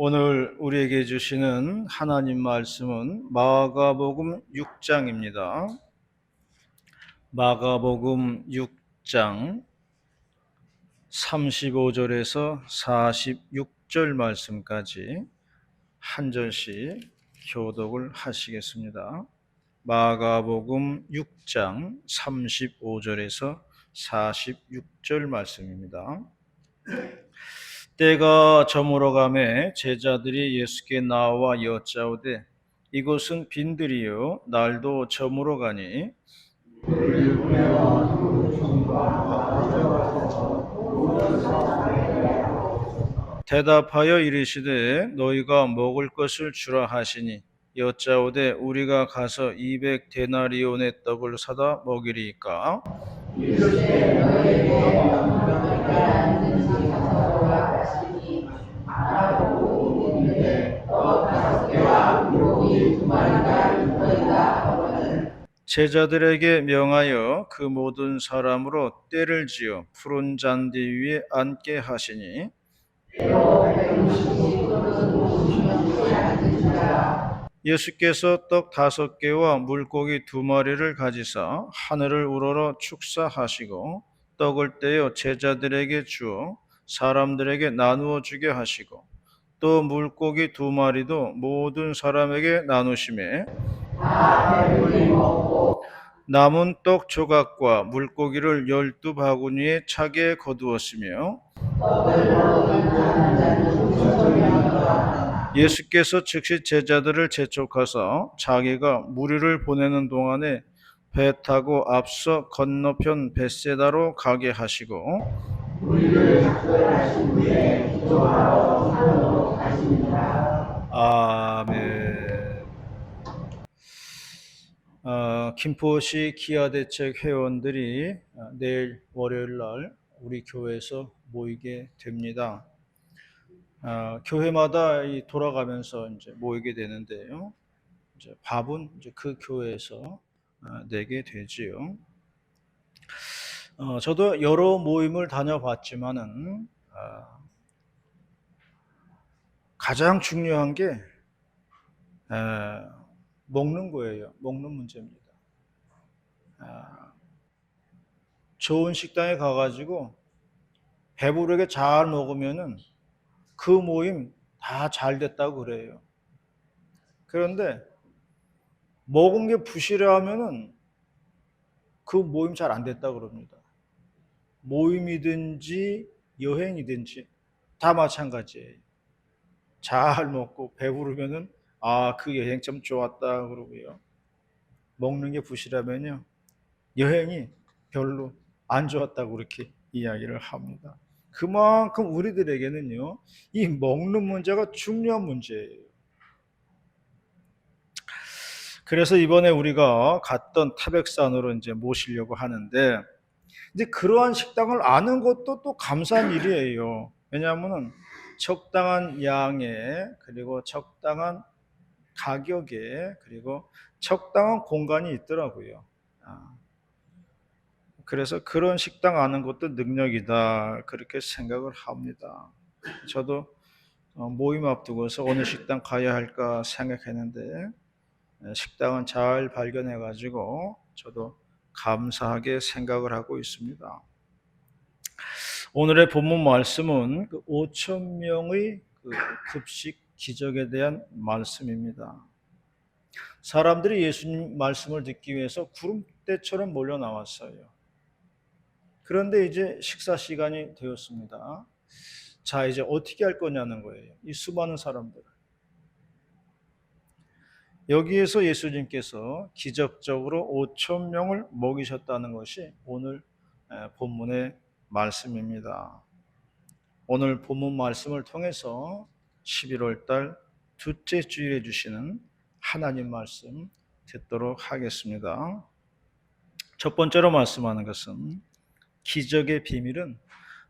오늘 우리에게 주시는 하나님 말씀은 마가복음 6장입니다. 마가복음 6장 35절에서 46절 말씀까지 한 절씩 교독을 하시겠습니다. 마가복음 6장 35절에서 46절 말씀입니다. 때가 저물어 가매 제자들이 예수께 나와 여짜오되 이곳은 빈들이요 날도 저물어 가니 대답하여 이르시되 너희가 먹을 것을 주라 하시니 여짜오되 우리가 가서 200데나리온의 떡을 사다 먹이리이까. 이르시되 너희에게 명령하노라 하시니 알아보고 있는데 떡 5개와 물고기 2마리가 있더이다 하거늘 제자들에게 명하여 그 모든 사람으로 떼를 지어 푸른 잔디 위에 앉게 하시니 예수께서 떡 5개와 물고기 2마리를 가지사 하늘을 우러러 축사하시고 떡을 떼어 제자들에게 주어 사람들에게 나누어 주게 하시고 또 물고기 2마리도 모든 사람에게 나누시매 남은 떡 조각과 물고기를 12바구니에 차게 거두었으며 예수께서 즉시 제자들을 재촉하사 자기가 무리를 보내는 동안에 배 타고 앞서 건너편 벳세다로 가게 하시고 무리를 작별하신 후에 기도하러 산으로 가십니다. 아멘. 김포시 기아대책 회원들이 내일 월요일 날 우리 교회에서 모이게 됩니다. 교회마다 돌아가면서 이제 모이게 되는데요. 이제 밥은 이제 그 교회에서 내게 되지요. 저도 여러 모임을 다녀봤지만은 가장 중요한 게 먹는 거예요. 먹는 문제입니다. 좋은 식당에 가가지고 배부르게 잘 먹으면은 그 모임 다 잘 됐다고 그래요. 그런데 먹은 게 부실하면은 그 모임 잘 안 됐다고 그럽니다. 모임이든지 여행이든지 다 마찬가지예요. 잘 먹고 배부르면은 그 여행 참 좋았다 그러고요. 먹는 게 부실하면요 여행이 별로 안 좋았다고 그렇게 이야기를 합니다. 그만큼 우리들에게는요 이 먹는 문제가 중요한 문제예요. 그래서 이번에 우리가 갔던 타백산으로 이제 모시려고 하는데 이제 그러한 식당을 아는 것도 또 감사한 일이에요. 왜냐하면은 적당한 양에 그리고 적당한 가격에 그리고 적당한 공간이 있더라고요. 그래서 그런 식당 아는 것도 능력이다 그렇게 생각을 합니다. 저도 모임 앞두고서 어느 식당 가야 할까 생각했는데 식당은 잘 발견해 가지고 저도 감사하게 생각을 하고 있습니다. 오늘의 본문 말씀은 5천 명의 급식 기적에 대한 말씀입니다. 사람들이 예수님 말씀을 듣기 위해서 구름대처럼 몰려 나왔어요. 그런데 이제 식사 시간이 되었습니다. 자, 이제 어떻게 할 거냐는 거예요. 이 수많은 사람들. 여기에서 예수님께서 기적적으로 5천 명을 먹이셨다는 것이 오늘 본문의 말씀입니다. 오늘 본문 말씀을 통해서 11월 달 둘째 주일에 주시는 하나님 말씀 듣도록 하겠습니다. 첫 번째로 말씀하는 것은 기적의 비밀은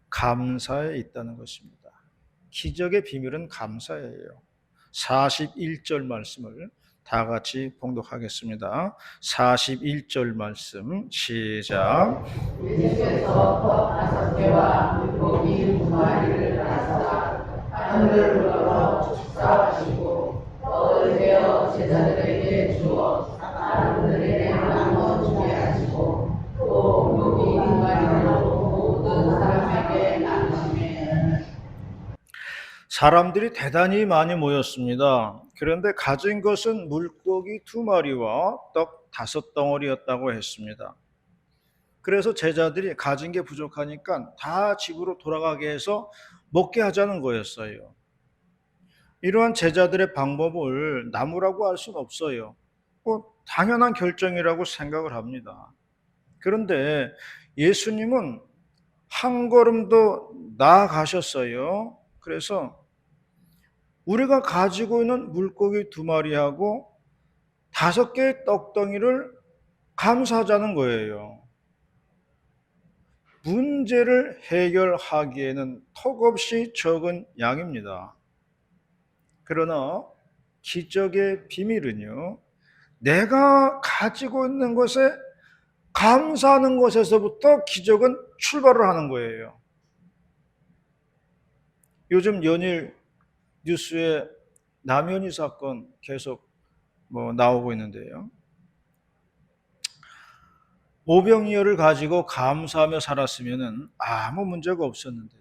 감사에 있다는 것입니다. 기적의 비밀은 감사예요. 41절 말씀을 다 같이 봉독하겠습니다. 41절 말씀 시작. 예수께서 떡 5개와 물고기 2마리를 가져다 하늘을 우러러 사람들이 대단히 많이 모였습니다. 그런데 가진 것은 물고기 2마리와 떡 5덩어리였다고 했습니다. 그래서 제자들이 가진 게 부족하니까 다 집으로 돌아가게 해서 먹게 하자는 거였어요. 이러한 제자들의 방법을 나무라고 할 수는 없어요. 당연한 결정이라고 생각을 합니다. 그런데 예수님은 한 걸음 더 나아가셨어요. 그래서 우리가 가지고 있는 물고기 2마리하고 5개의 떡덩이를 감사하자는 거예요. 문제를 해결하기에는 턱없이 적은 양입니다. 그러나 기적의 비밀은요, 내가 가지고 있는 것에 감사하는 것에서부터 기적은 출발을 하는 거예요. 요즘 연일 뉴스에 남현희 사건 계속 나오고 있는데요. 오병이어를 가지고 감사하며 살았으면 아무 문제가 없었는데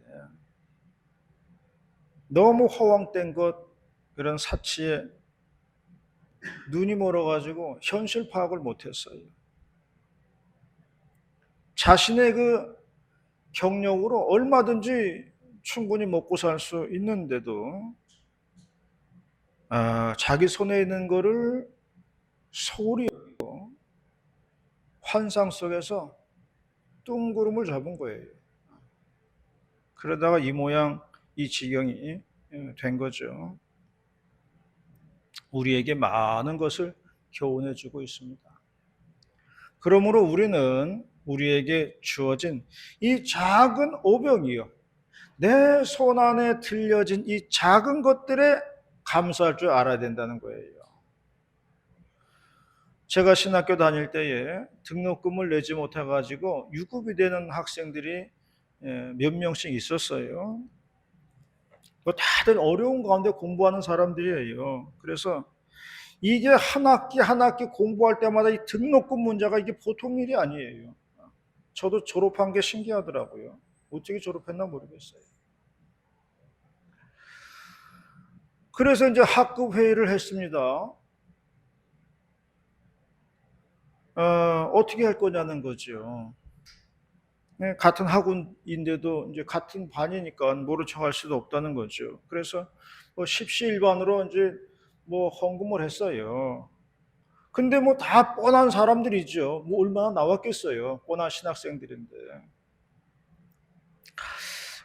너무 허황된 것, 그런 사치에 눈이 멀어가지고 현실 파악을 못했어요. 자신의 그 경력으로 얼마든지 충분히 먹고 살 수 있는데도 자기 손에 있는 거를 소홀히 여기고 환상 속에서 뚱구름을 잡은 거예요. 그러다가 이 모양 이 지경이 된 거죠. 우리에게 많은 것을 교훈해 주고 있습니다. 그러므로 우리는 우리에게 주어진 이 작은 오병이요, 내 손 안에 들려진 이 작은 것들에 감사할 줄 알아야 된다는 거예요. 제가 신학교 다닐 때에 등록금을 내지 못해가지고 유급이 되는 학생들이 몇 명씩 있었어요. 다들 어려운 가운데 공부하는 사람들이에요. 그래서 이게 한 학기 한 학기 공부할 때마다 이 등록금 문제가 이게 보통 일이 아니에요. 저도 졸업한 게 신기하더라고요. 어떻게 졸업했나 모르겠어요. 그래서 이제 학급 회의를 했습니다. 어떻게 할 거냐는 거죠. 네, 같은 학원인데도 이제 같은 반이니까 모른 척할 수도 없다는 거죠. 그래서 십시일반으로 이제 헌금을 했어요. 근데 다 뻔한 사람들이죠. 얼마나 나왔겠어요. 뻔한 신학생들인데.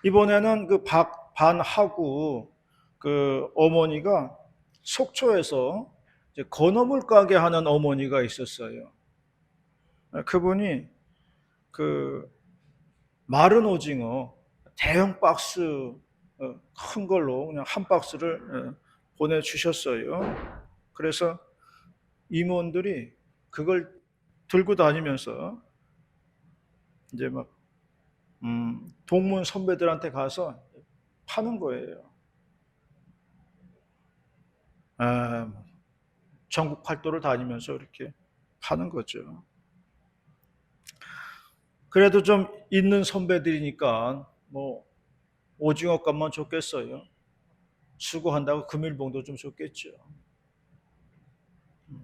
이번에는 그 반하고 그 어머니가 속초에서 이제 건어물 가게 하는 어머니가 있었어요. 그분이 그 마른 오징어 대형 박스 큰 걸로 그냥 한 박스를 보내주셨어요. 그래서 임원들이 그걸 들고 다니면서 이제 동문 선배들한테 가서 파는 거예요. 전국 팔도를 다니면서 이렇게 파는 거죠. 그래도 좀 있는 선배들이니까 오징어 값만 줬겠어요. 수고한다고 금일봉도 좀 줬겠죠.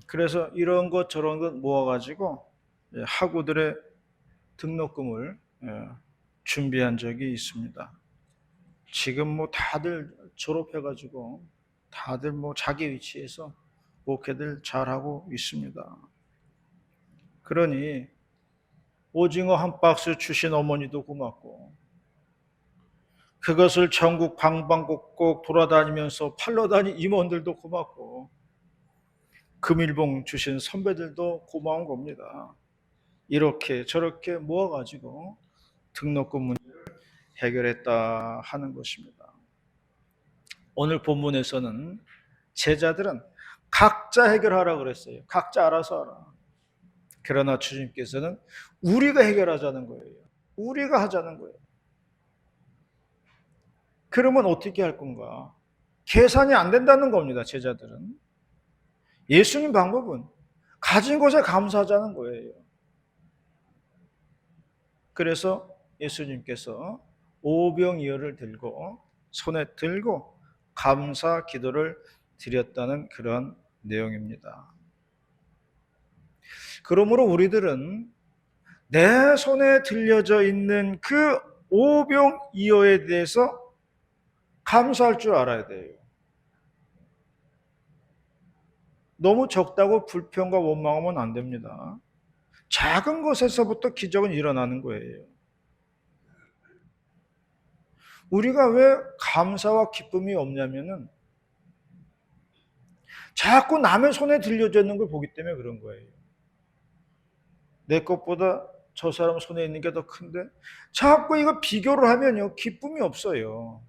그래서 이런 것 저런 것 모아가지고 학우들의 등록금을 준비한 적이 있습니다. 지금 다들 졸업해가지고 다들 자기 위치에서 목회들 잘하고 있습니다. 그러니 오징어 한 박스 주신 어머니도 고맙고 그것을 전국 방방곡곡 돌아다니면서 팔러 다닌 임원들도 고맙고 금일봉 주신 선배들도 고마운 겁니다. 이렇게 저렇게 모아가지고 등록금 문제를 해결했다 하는 것입니다. 오늘 본문에서는 제자들은 각자 해결하라 그랬어요. 각자 알아서 하라. 그러나 주님께서는 우리가 해결하자는 거예요. 우리가 하자는 거예요. 그러면 어떻게 할 건가? 계산이 안 된다는 겁니다, 제자들은. 예수님 방법은 가진 것에 감사하자는 거예요. 그래서 예수님께서 오병이어를 들고 손에 들고 감사 기도를 드렸다는 그런 내용입니다. 그러므로 우리들은 내 손에 들려져 있는 그 오병이어에 대해서 감사할 줄 알아야 돼요. 너무 적다고 불평과 원망하면 안 됩니다. 작은 것에서부터 기적은 일어나는 거예요. 우리가 왜 감사와 기쁨이 없냐면은 자꾸 남의 손에 들려져 있는 걸 보기 때문에 그런 거예요. 내 것보다 저 사람 손에 있는 게 더 큰데 자꾸 이거 비교를 하면요 기쁨이 없어요.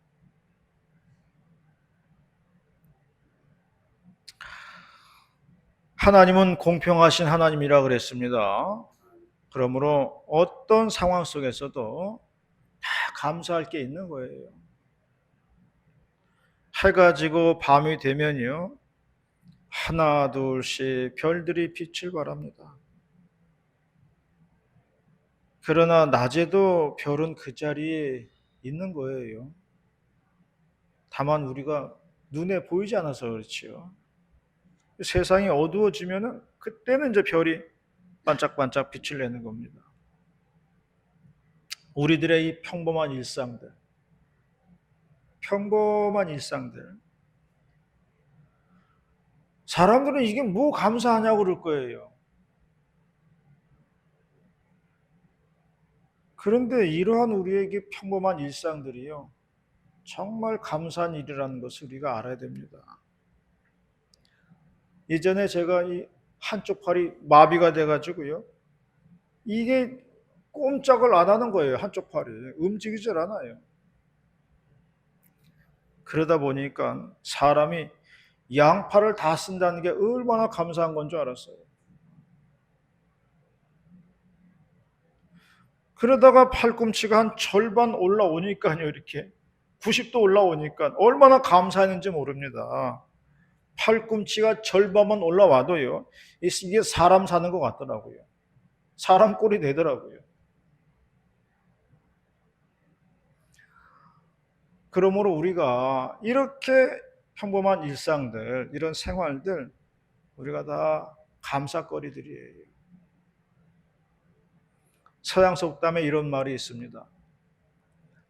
하나님은 공평하신 하나님이라 그랬습니다. 그러므로 어떤 상황 속에서도 다 감사할 게 있는 거예요. 해가 지고 밤이 되면요 하나 둘씩 별들이 빛을 발합니다. 그러나 낮에도 별은 그 자리에 있는 거예요. 다만 우리가 눈에 보이지 않아서 그렇지요. 세상이 어두워지면은 그때는 이제 별이 반짝반짝 빛을 내는 겁니다. 우리들의 이 평범한 일상들. 사람들은 이게 뭐 감사하냐고 그럴 거예요. 그런데 이러한 우리에게 평범한 일상들이요. 정말 감사한 일이라는 것을 우리가 알아야 됩니다. 예전에 제가 이 한쪽 팔이 마비가 돼가지고요. 이게 꼼짝을 안 하는 거예요. 한쪽 팔이. 움직이질 않아요. 그러다 보니까 사람이 양팔을 다 쓴다는 게 얼마나 감사한 건 줄 알았어요. 그러다가 팔꿈치가 한 절반 올라오니까요, 이렇게. 90도 올라오니까 얼마나 감사했는지 모릅니다. 팔꿈치가 절반만 올라와도요, 이게 사람 사는 것 같더라고요. 사람 꼴이 되더라고요. 그러므로 우리가 이렇게 평범한 일상들, 이런 생활들, 우리가 다 감사거리들이에요. 서양 속담에 이런 말이 있습니다.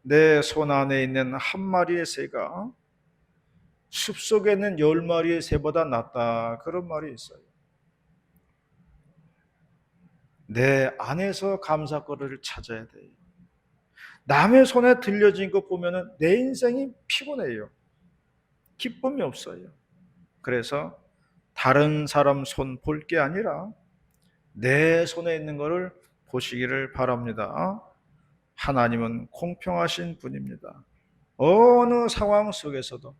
내 손 안에 있는 한 마리의 새가 숲속에 있는 10마리의 새보다 낫다. 그런 말이 있어요. 내 안에서 감사거리를 찾아야 돼요. 남의 손에 들려진 거 보면은 내 인생이 피곤해요. 기쁨이 없어요. 그래서 다른 사람 손 볼 게 아니라 내 손에 있는 것을 보시기를 바랍니다. 하나님은 공평하신 분입니다. 어느 상황 속에서도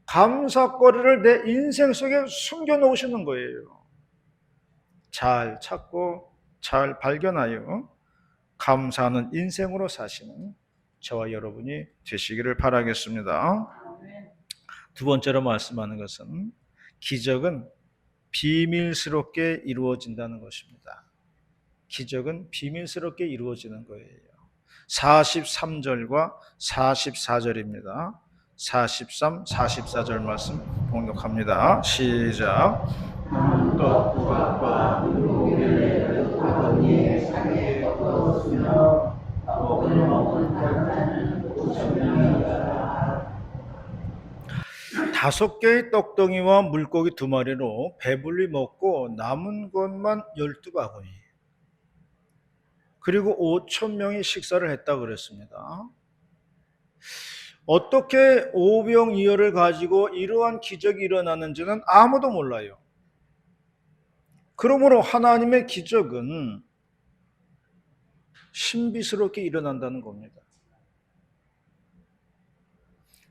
감사거리를 내 인생 속에 숨겨 놓으시는 거예요. 잘 찾고 잘 발견하여 감사하는 인생으로 사시는 저와 여러분이 되시기를 바라겠습니다. 두 번째로 말씀하는 것은 기적은 비밀스럽게 이루어진다는 것입니다. 기적은 비밀스럽게 이루어지는 거예요. 43절과 44절입니다. 43, 44절 말씀 봉독합니다. 시작. 떡과 물고기를 아버님의 상에 얻었으며 떡을 먹은 자는 5,000명이었다. 5개의 떡덩이와 물고기 2마리로 배불리 먹고 남은 것만 12바구니. 그리고 5,000명이 식사를 했다고 그랬습니다. 어떻게 오병이어를 가지고 이러한 기적이 일어나는지는 아무도 몰라요. 그러므로 하나님의 기적은 신비스럽게 일어난다는 겁니다.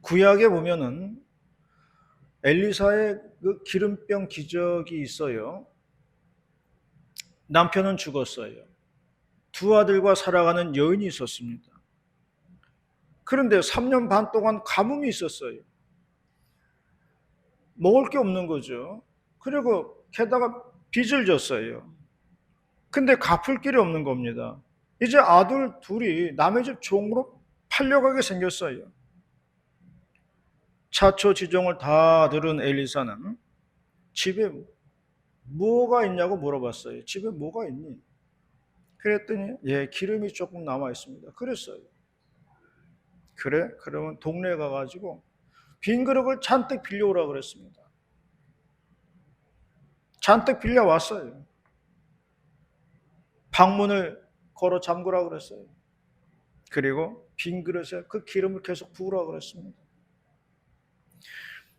구약에 보면은 엘리사의 그 기름병 기적이 있어요. 남편은 죽었어요. 2 아들과 살아가는 여인이 있었습니다. 그런데 3년 반 동안 가뭄이 있었어요. 먹을 게 없는 거죠. 그리고 게다가 빚을 졌어요. 근데 갚을 길이 없는 겁니다. 이제 아들 둘이 남의 집 종으로 팔려가게 생겼어요. 차초지종을 다 들은 엘리사는 집에 뭐가 있냐고 물어봤어요. 집에 뭐가 있니? 그랬더니 예, 기름이 조금 남아 있습니다. 그랬어요. 그래? 그러면 동네에 가가지고 빈 그릇을 잔뜩 빌려오라 그랬습니다. 잔뜩 빌려왔어요. 방문을 걸어 잠그라 그랬어요. 그리고 빈 그릇에 그 기름을 계속 부으라 그랬습니다.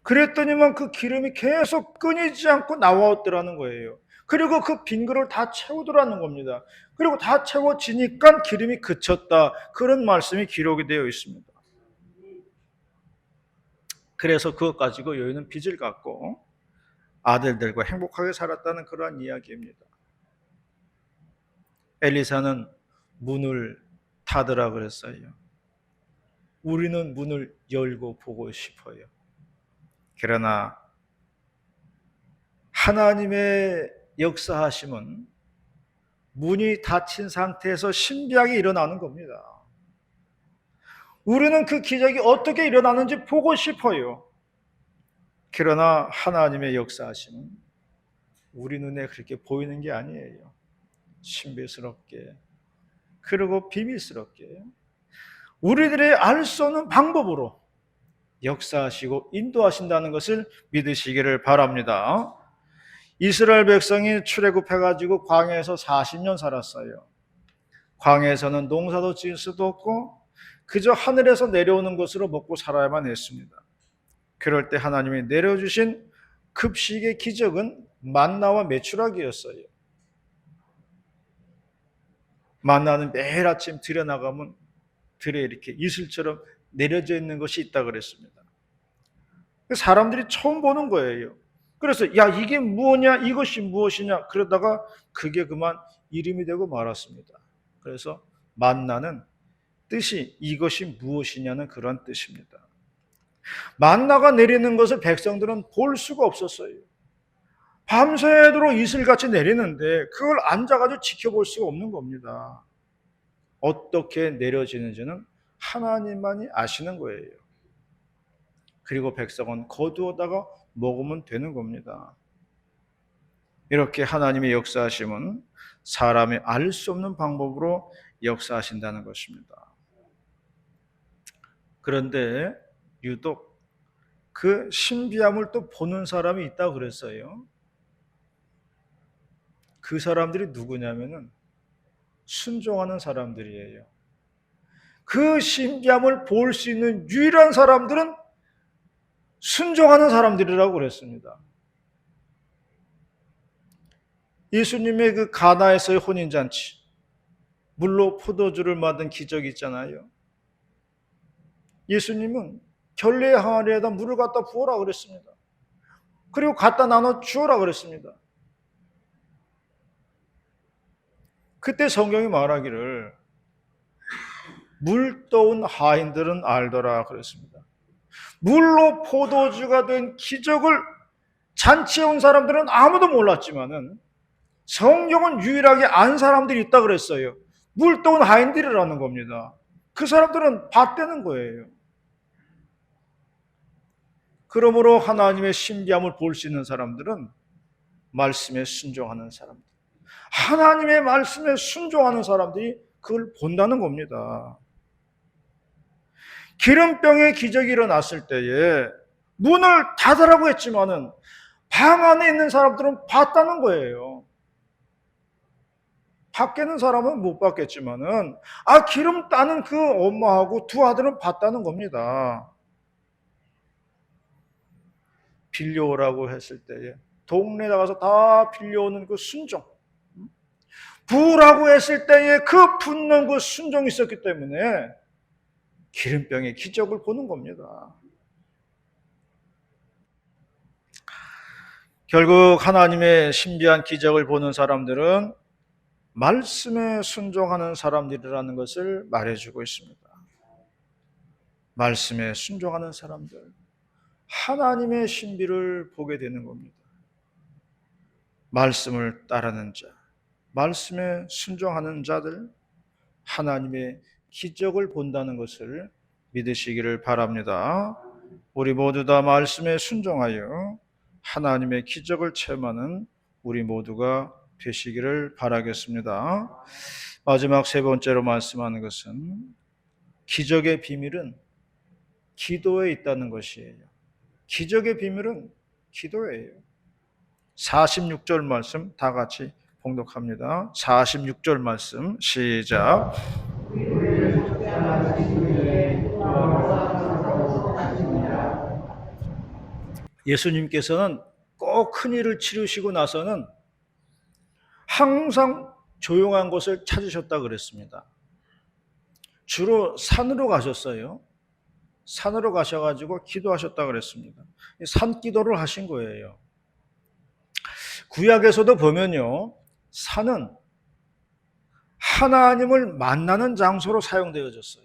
그랬더니만 그 기름이 계속 끊이지 않고 나왔더라는 거예요. 그리고 그 빈 그릇을 다 채우더라는 겁니다. 그리고 다 채워지니까 기름이 그쳤다. 그런 말씀이 기록이 되어 있습니다. 그래서 그것 가지고 여인은 빚을 갚고 아들들과 행복하게 살았다는 그러한 이야기입니다. 엘리사는 문을 닫으라 그랬어요. 우리는 문을 열고 보고 싶어요. 그러나 하나님의 역사하심은 문이 닫힌 상태에서 신비하게 일어나는 겁니다. 우리는 그 기적이 어떻게 일어나는지 보고 싶어요. 그러나 하나님의 역사하심은 우리 눈에 그렇게 보이는 게 아니에요. 신비스럽게, 그리고 비밀스럽게 우리들의 알 수 없는 방법으로 역사하시고 인도하신다는 것을 믿으시기를 바랍니다. 이스라엘 백성이 출애굽해가지고 광야에서 40년 살았어요. 광야에서는 농사도 지을 수도 없고 그저 하늘에서 내려오는 것으로 먹고 살아야만 했습니다. 그럴 때 하나님이 내려주신 급식의 기적은 만나와 메추라기였어요. 만나는 매일 아침 들여나가면 들에 이렇게 이슬처럼 내려져 있는 것이 있다 그랬습니다. 사람들이 처음 보는 거예요. 그래서 야, 이게 무엇이냐, 이것이 무엇이냐, 그러다가 그게 그만 이름이 되고 말았습니다. 그래서 만나는 뜻이 이것이 무엇이냐는 그런 뜻입니다. 만나가 내리는 것을 백성들은 볼 수가 없었어요. 밤새도록 이슬같이 내리는데 그걸 앉아가지고 지켜볼 수가 없는 겁니다. 어떻게 내려지는지는 하나님만이 아시는 거예요. 그리고 백성은 거두어다가 먹으면 되는 겁니다. 이렇게 하나님의 역사하심은 사람이 알 수 없는 방법으로 역사하신다는 것입니다. 그런데 유독 그 신비함을 또 보는 사람이 있다고 그랬어요. 그 사람들이 누구냐면은 순종하는 사람들이에요. 그 신비함을 볼 수 있는 유일한 사람들은 순종하는 사람들이라고 그랬습니다. 예수님의 그 가나에서의 혼인잔치, 물로 포도주를 만든 기적이 있잖아요. 예수님은 결례의 항아리에다 물을 갖다 부어라 그랬습니다. 그리고 갖다 나눠 주어라 그랬습니다. 그때 성경이 말하기를 물 떠온 하인들은 알더라 그랬습니다. 물로 포도주가 된 기적을 잔치에 온 사람들은 아무도 몰랐지만은 성경은 유일하게 안 사람들이 있다 그랬어요. 물 떠온 하인들이라는 겁니다. 그 사람들은 봤다는 거예요. 그러므로 하나님의 신비함을 볼 수 있는 사람들은 말씀에 순종하는 사람들, 하나님의 말씀에 순종하는 사람들이 그걸 본다는 겁니다. 기름병의 기적이 일어났을 때에 문을 닫으라고 했지만은 방 안에 있는 사람들은 봤다는 거예요. 밖에 있는 사람은 못 봤겠지만은 기름 따는 그 엄마하고 두 아들은 봤다는 겁니다. 빌려오라고 했을 때에 동네 나가서 다 빌려오는 그 순종, 부으라고 했을 때에 그 붓는 그 순종이 있었기 때문에 기름병의 기적을 보는 겁니다. 결국 하나님의 신비한 기적을 보는 사람들은 말씀에 순종하는 사람들이라는 것을 말해주고 있습니다. 말씀에 순종하는 사람들, 하나님의 신비를 보게 되는 겁니다. 말씀을 따르는 자, 말씀에 순종하는 자들, 하나님의 기적을 본다는 것을 믿으시기를 바랍니다. 우리 모두 다 말씀에 순종하여 하나님의 기적을 체험하는 우리 모두가 되시기를 바라겠습니다. 마지막 세 번째로 말씀하는 것은 기적의 비밀은 기도에 있다는 것이에요. 기적의 비밀은 기도예요. 46절 말씀 다 같이 봉독합니다. 46절 말씀 시작. 예수님께서는 꼭 큰 일을 치르시고 나서는 항상 조용한 곳을 찾으셨다 그랬습니다. 주로 산으로 가셨어요. 산으로 가셔가지고 기도하셨다 그랬습니다. 산 기도를 하신 거예요. 구약에서도 보면요, 산은 하나님을 만나는 장소로 사용되어졌어요.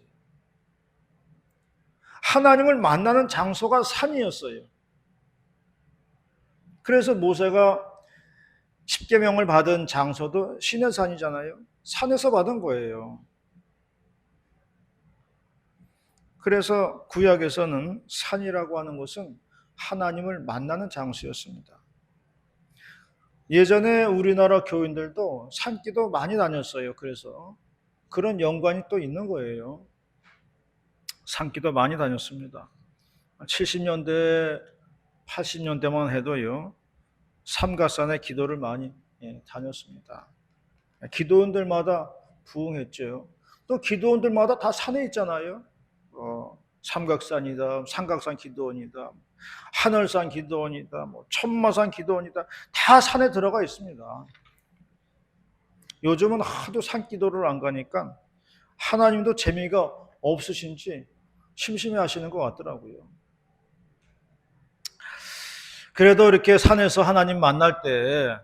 하나님을 만나는 장소가 산이었어요. 그래서 모세가 십계명을 받은 장소도 시내산이잖아요. 산에서 받은 거예요. 그래서 구약에서는 산이라고 하는 것은 하나님을 만나는 장소였습니다. 예전에 우리나라 교인들도 산기도 많이 다녔어요. 그래서 그런 연관이 또 있는 거예요. 산기도 많이 다녔습니다. 70년대, 80년대만 해도요, 삼가산에 기도를 많이 다녔습니다. 기도원들마다 부흥했죠. 또 기도원들마다 다 산에 있잖아요. 삼각산이다, 삼각산 기도원이다, 하늘산 기도원이다, 천마산 기도원이다, 다 산에 들어가 있습니다. 요즘은 하도 산 기도를 안 가니까 하나님도 재미가 없으신지 심심해 하시는 것 같더라고요. 그래도 이렇게 산에서 하나님 만날 때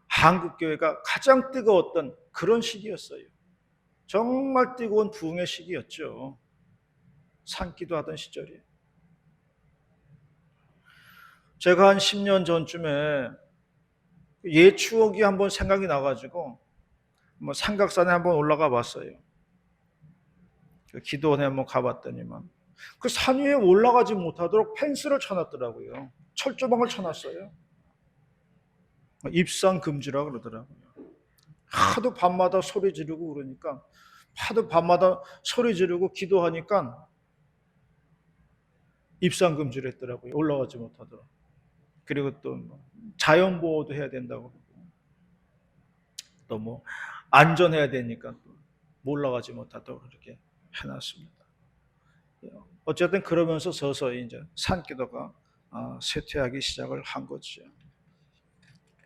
한국교회가 가장 뜨거웠던 그런 시기였어요. 정말 뜨거운 부흥의 시기였죠. 산기도 하던 시절이. 제가 한 10년 전쯤에 옛 추억이 한번 생각이 나가지고 삼각산에 한번 올라가 봤어요. 기도원에 한번 가봤더니만 그 산 위에 올라가지 못하도록 펜스를 쳐놨더라고요. 철조망을 쳐놨어요. 입산 금지라고 그러더라고요. 하도 밤마다 소리 지르고 그러니까, 하도 밤마다 소리 지르고 기도하니까 입산 금지를 했더라고요. 올라가지 못하도록. 그리고 또 자연 보호도 해야 된다고 그러고, 또 안전해야 되니까 또 올라가지 못하도록 그렇게 해놨습니다. 어쨌든 그러면서 서서히 이제 산기도가 쇠퇴하기 시작을 한 거죠.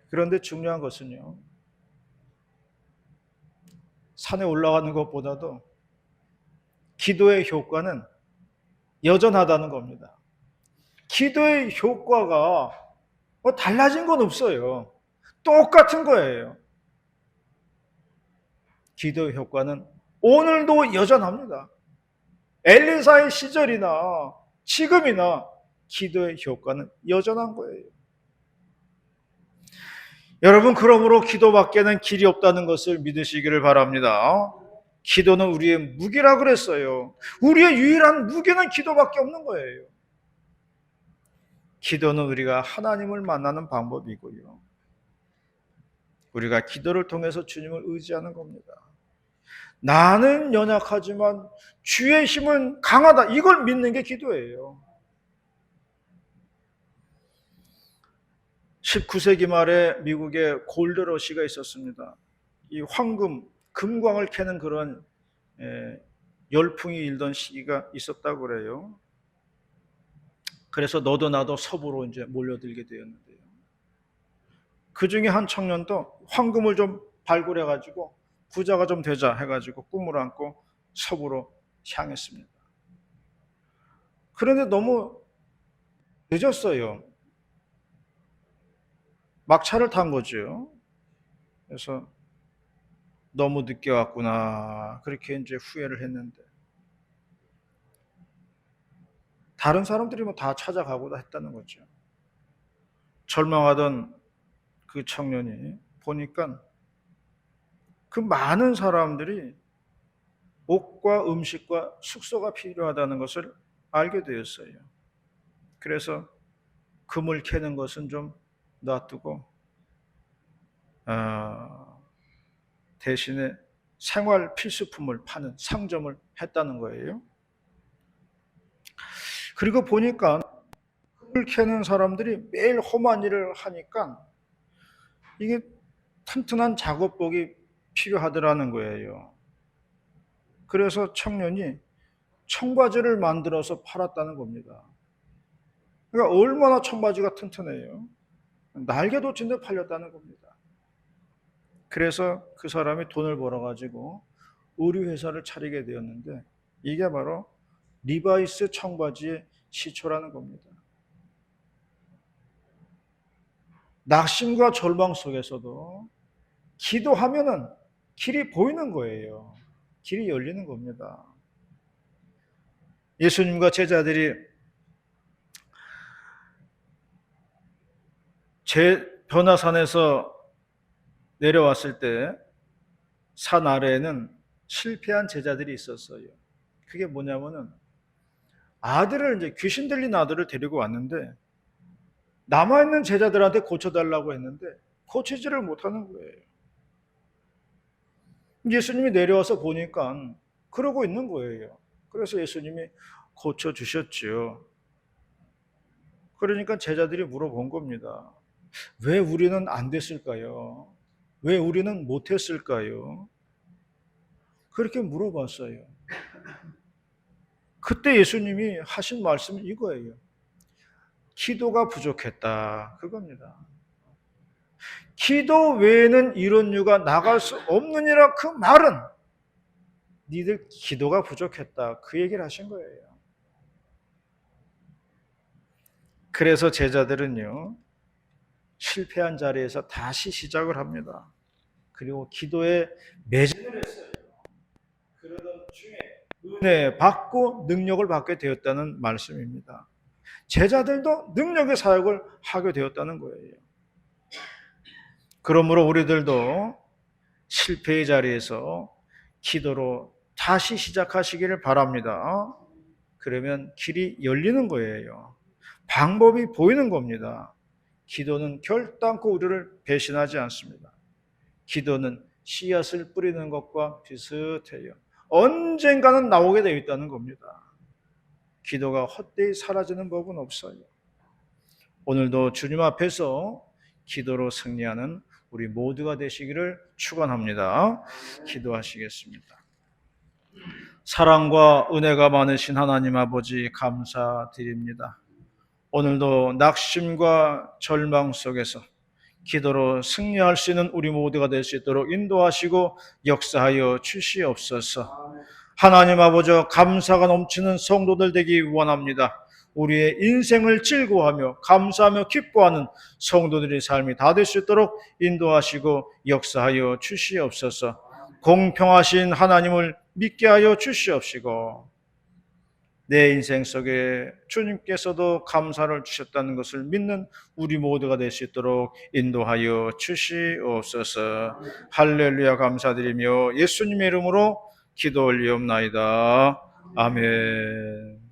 그런데 중요한 것은요, 산에 올라가는 것보다도 기도의 효과는 여전하다는 겁니다. 기도의 효과가 달라진 건 없어요. 똑같은 거예요. 기도의 효과는 오늘도 여전합니다. 엘리사의 시절이나 지금이나 기도의 효과는 여전한 거예요. 여러분, 그러므로 기도밖에는 길이 없다는 것을 믿으시기를 바랍니다. 기도는 우리의 무기라 그랬어요. 우리의 유일한 무기는 기도밖에 없는 거예요. 기도는 우리가 하나님을 만나는 방법이고요. 우리가 기도를 통해서 주님을 의지하는 겁니다. 나는 연약하지만 주의 힘은 강하다. 이걸 믿는 게 기도예요. 19세기 말에 미국에 골드러시가 있었습니다. 이 황금, 금광을 캐는 그런 열풍이 일던 시기가 있었다고 그래요. 그래서 너도 나도 서부로 이제 몰려들게 되었는데요. 그 중에 한 청년도 황금을 좀 발굴해가지고 부자가 좀 되자 해가지고 꿈을 안고 서부로 향했습니다. 그런데 너무 늦었어요. 막차를 탄 거죠. 그래서 너무 늦게 왔구나. 그렇게 이제 후회를 했는데, 다른 사람들이 다 찾아가고 했다는 거죠. 절망하던 그 청년이 보니까 그 많은 사람들이 옷과 음식과 숙소가 필요하다는 것을 알게 되었어요. 그래서 금을 캐는 것은 좀 놔두고 대신에 생활 필수품을 파는 상점을 했다는 거예요. 그리고 보니까 금을 캐는 사람들이 매일 험한 일을 하니까 이게 튼튼한 작업복이 필요하더라는 거예요. 그래서 청년이 청바지를 만들어서 팔았다는 겁니다. 그러니까 얼마나 청바지가 튼튼해요. 날개도 진짜 팔렸다는 겁니다. 그래서 그 사람이 돈을 벌어가지고 의류회사를 차리게 되었는데 이게 바로 리바이스 청바지의 시초라는 겁니다. 낙심과 절망 속에서도 기도하면은 길이 보이는 거예요. 길이 열리는 겁니다. 예수님과 제자들이 변화산에서 내려왔을 때 산 아래에는 실패한 제자들이 있었어요. 그게 뭐냐면은 아들을 이제 귀신 들린 아들을 데리고 왔는데 남아있는 제자들한테 고쳐달라고 했는데 고치지를 못하는 거예요. 예수님이 내려와서 보니까 그러고 있는 거예요. 그래서 예수님이 고쳐주셨죠. 그러니까 제자들이 물어본 겁니다. 왜 우리는 안 됐을까요? 왜 우리는 못했을까요? 그렇게 물어봤어요. 그때 예수님이 하신 말씀은 이거예요. 기도가 부족했다. 그겁니다. 기도 외에는 이런 유가 나갈 수 없느니라 그 말은 니들 기도가 부족했다. 그 얘기를 하신 거예요. 그래서 제자들은요, 실패한 자리에서 다시 시작을 합니다. 그리고 기도에 매진을 했어요. 그러던 중에 은혜 받고 능력을 받게 되었다는 말씀입니다. 제자들도 능력의 사역을 하게 되었다는 거예요. 그러므로 우리들도 실패의 자리에서 기도로 다시 시작하시기를 바랍니다. 그러면 길이 열리는 거예요. 방법이 보이는 겁니다. 기도는 결단코 우리를 배신하지 않습니다. 기도는 씨앗을 뿌리는 것과 비슷해요. 언젠가는 나오게 되어 있다는 겁니다. 기도가 헛되이 사라지는 법은 없어요. 오늘도 주님 앞에서 기도로 승리하는 우리 모두가 되시기를 축원합니다. 기도하시겠습니다. 사랑과 은혜가 많으신 하나님 아버지 감사드립니다. 오늘도 낙심과 절망 속에서 기도로 승리할 수 있는 우리 모두가 될 수 있도록 인도하시고 역사하여 주시옵소서. 하나님 아버지 감사가 넘치는 성도들 되기 원합니다. 우리의 인생을 즐거워하며 감사하며 기뻐하는 성도들의 삶이 다 될 수 있도록 인도하시고 역사하여 주시옵소서. 공평하신 하나님을 믿게 하여 주시옵시고 내 인생 속에 주님께서도 감사를 주셨다는 것을 믿는 우리 모두가 될 수 있도록 인도하여 주시옵소서. 할렐루야 감사드리며 예수님의 이름으로 기도 올리옵나이다. 아멘.